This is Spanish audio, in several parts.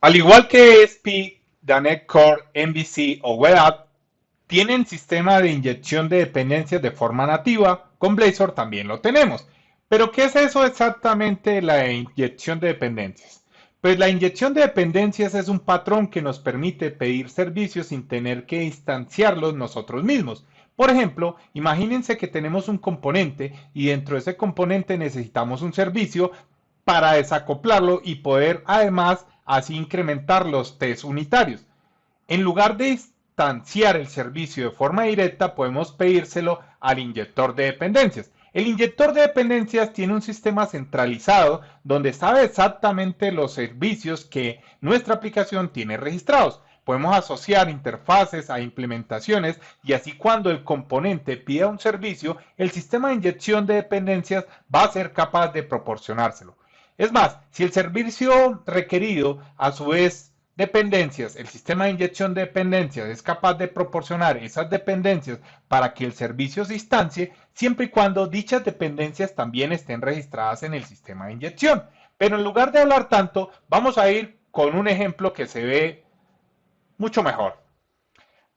Al igual que ASP, .NET Core, MVC o Web App tienen sistema de inyección de dependencias de forma nativa, con Blazor también lo tenemos. Pero ¿qué es eso exactamente la inyección de dependencias? Pues la inyección de dependencias es un patrón que nos permite pedir servicios sin tener que instanciarlos nosotros mismos. Por ejemplo, imagínense que tenemos un componente y dentro de ese componente necesitamos un servicio para desacoplarlo y poder además así incrementar los test unitarios. En lugar de instanciar el servicio de forma directa, podemos pedírselo al inyector de dependencias. El inyector de dependencias tiene un sistema centralizado donde sabe exactamente los servicios que nuestra aplicación tiene registrados. Podemos asociar interfaces a implementaciones y así cuando el componente pida un servicio, el sistema de inyección de dependencias va a ser capaz de proporcionárselo. Es más, si el servicio requerido a su vez dependencias, el sistema de inyección de dependencias es capaz de proporcionar esas dependencias para que el servicio se instancie, siempre y cuando dichas dependencias también estén registradas en el sistema de inyección. Pero en lugar de hablar tanto, vamos a ir con un ejemplo que se ve mucho mejor.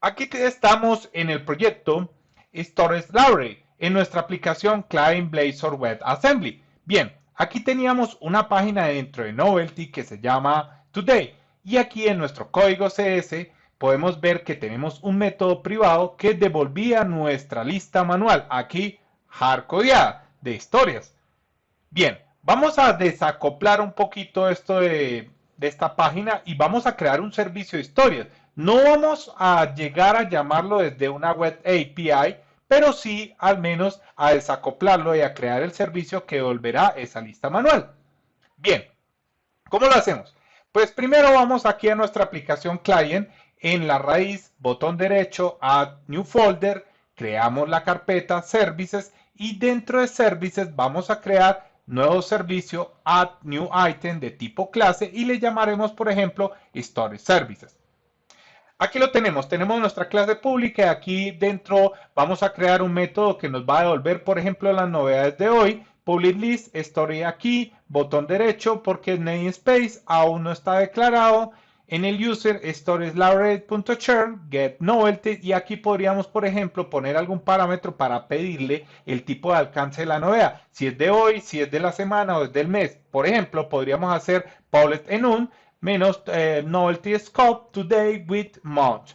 Aquí estamos en el proyecto Storage Library, en nuestra aplicación Client Blazor Web Assembly. Bien, aquí teníamos una página dentro de Novelty que se llama Today. Y aquí en nuestro código CS podemos ver que tenemos un método privado que devolvía nuestra lista manual, aquí hardcodeada, de historias. Bien, vamos a desacoplar un poquito esto de esta página y vamos a crear un servicio de historias. No vamos a llegar a llamarlo desde una web API, pero sí al menos a desacoplarlo y a crear el servicio que devolverá esa lista manual. Bien, ¿cómo lo hacemos? Pues primero vamos aquí a nuestra aplicación client, en la raíz, botón derecho, add new folder, creamos la carpeta services y dentro de services vamos a crear nuevo servicio, add new item de tipo clase y le llamaremos por ejemplo storage services. Aquí lo tenemos nuestra clase pública y aquí dentro vamos a crear un método que nos va a devolver, por ejemplo, las novedades de hoy. Public list, story aquí, botón derecho porque el namespace aún no está declarado. En el user, storage.library.share, get novelty y aquí podríamos, por ejemplo, poner algún parámetro para pedirle el tipo de alcance de la novedad. Si es de hoy, si es de la semana o es del mes. Por ejemplo, podríamos hacer public enum menos novelty scope today with month.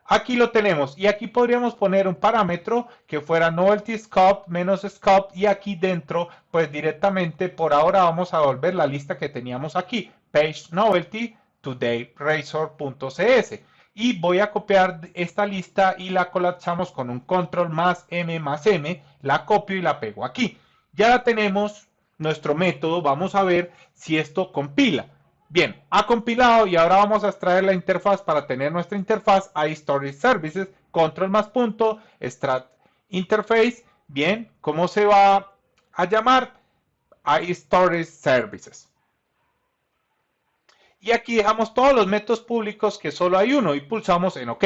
Aquí lo tenemos y aquí podríamos poner un parámetro que fuera novelty scope menos scope y aquí dentro pues directamente por ahora vamos a volver la lista que teníamos aquí, page novelty today razor.cs y voy a copiar esta lista y la colapsamos con un control más m, la copio y la pego aquí. Ya la tenemos nuestro método, vamos a ver si esto compila. Bien, ha compilado y ahora vamos a extraer la interfaz para tener nuestra interfaz iStorage Services, control más punto, strat interface. Bien, ¿cómo se va a llamar? iStorage Services. Y aquí dejamos todos los métodos públicos que solo hay uno y pulsamos en OK.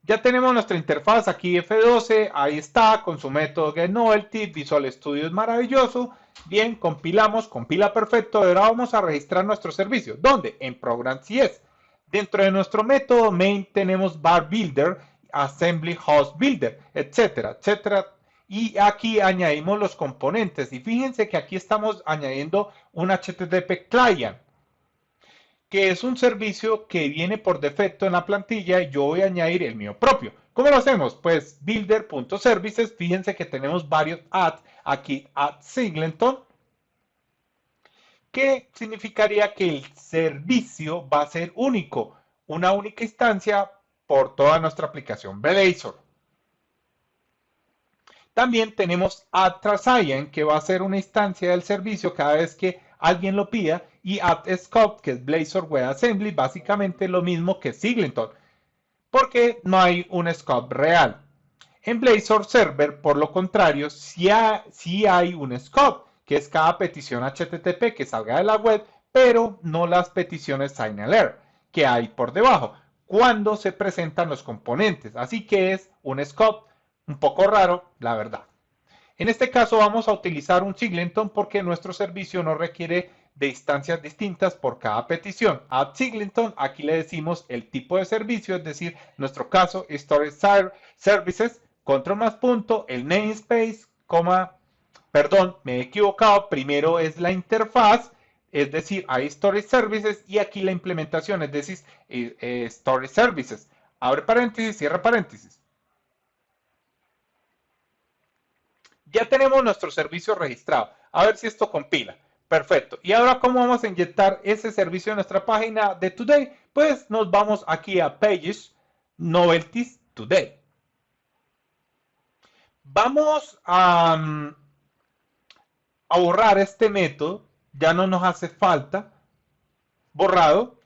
Ya tenemos nuestra interfaz aquí F12, ahí está con su método getNovelty, Visual Studio es maravilloso. Bien, compilamos, compila perfecto, ahora vamos a registrar nuestro servicio. ¿Dónde? En Program CS. Dentro de nuestro método main tenemos bar builder, assembly host builder, etcétera, etcétera. Y aquí añadimos los componentes y fíjense que aquí estamos añadiendo un HTTP client, que es un servicio que viene por defecto en la plantilla y yo voy a añadir el mío propio. ¿Cómo lo hacemos? Pues builder.services, fíjense que tenemos varios add, aquí add singleton, que significaría que el servicio va a ser único, una única instancia por toda nuestra aplicación Blazor. También tenemos add Transaient, que va a ser una instancia del servicio cada vez que alguien lo pida, y add scope, que es Blazor WebAssembly, básicamente lo mismo que Singleton, porque no hay un scope real. En Blazor Server, por lo contrario, sí hay un scope, que es cada petición HTTP que salga de la web, pero no las peticiones SignAlert que hay por debajo, cuando se presentan los componentes. Así que es un scope un poco raro, la verdad. En este caso vamos a utilizar un Singleton porque nuestro servicio no requiere de instancias distintas por cada petición. A Singleton, aquí le decimos el tipo de servicio, es decir, en nuestro caso, Storage Services, control más punto, el namespace, perdón, me he equivocado, primero es la interfaz, es decir, hay Storage Services y aquí la implementación, es decir, Storage Services. Abre paréntesis, cierra paréntesis. Ya tenemos nuestro servicio registrado. A ver si esto compila. Perfecto. Y ahora, ¿cómo vamos a inyectar ese servicio en nuestra página de Today? Pues nos vamos aquí a Pages, Novelties, Today. Vamos a borrar este método. Ya no nos hace falta. Borrado.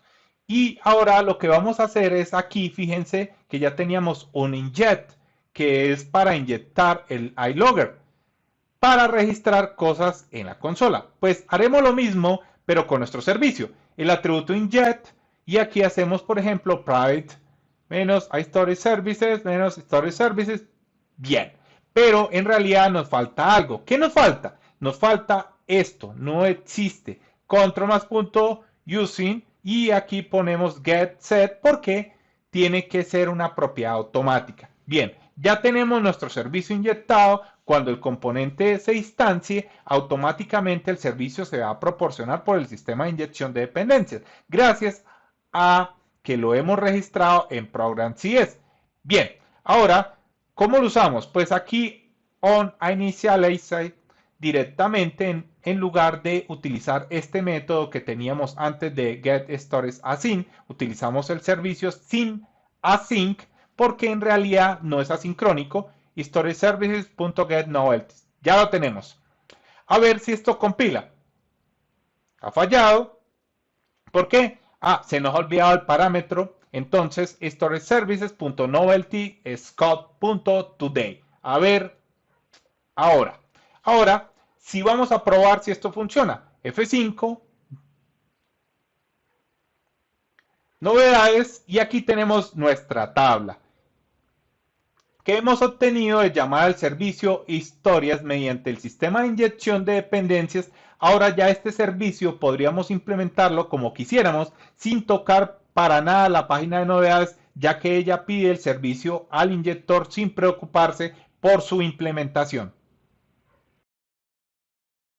Y ahora lo que vamos a hacer es aquí, fíjense que ya teníamos un inject, que es para inyectar el iLogger, para registrar cosas en la consola. Pues haremos lo mismo, pero con nuestro servicio. El atributo inject, y aquí hacemos, por ejemplo, private menos iStorage Services menos Storage Services. Bien, pero en realidad nos falta algo. ¿Qué nos falta? Nos falta esto, no existe. Control más punto using, y aquí ponemos get set porque tiene que ser una propiedad automática. Bien, ya tenemos nuestro servicio inyectado. Cuando el componente se instancie, automáticamente el servicio se va a proporcionar por el sistema de inyección de dependencias, gracias a que lo hemos registrado en Program.cs. Bien, ahora, ¿cómo lo usamos? Pues aquí on initialize directamente en lugar de utilizar este método que teníamos antes de get storage async, utilizamos el servicio sin async porque en realidad no es asincrónico. Storage Services.getNovelties. Ya lo tenemos. A ver si esto compila. Ha fallado. ¿Por qué? Se nos ha olvidado el parámetro. Entonces, Storage Services.novelty scope.today. A ver, ahora. Ahora, si vamos a probar si esto funciona. F5. Novedades. Y aquí tenemos nuestra tabla que hemos obtenido de llamar al servicio historias mediante el sistema de inyección de dependencias. Ahora ya este servicio podríamos implementarlo como quisiéramos sin tocar para nada la página de novedades, ya que ella pide el servicio al inyector sin preocuparse por su implementación.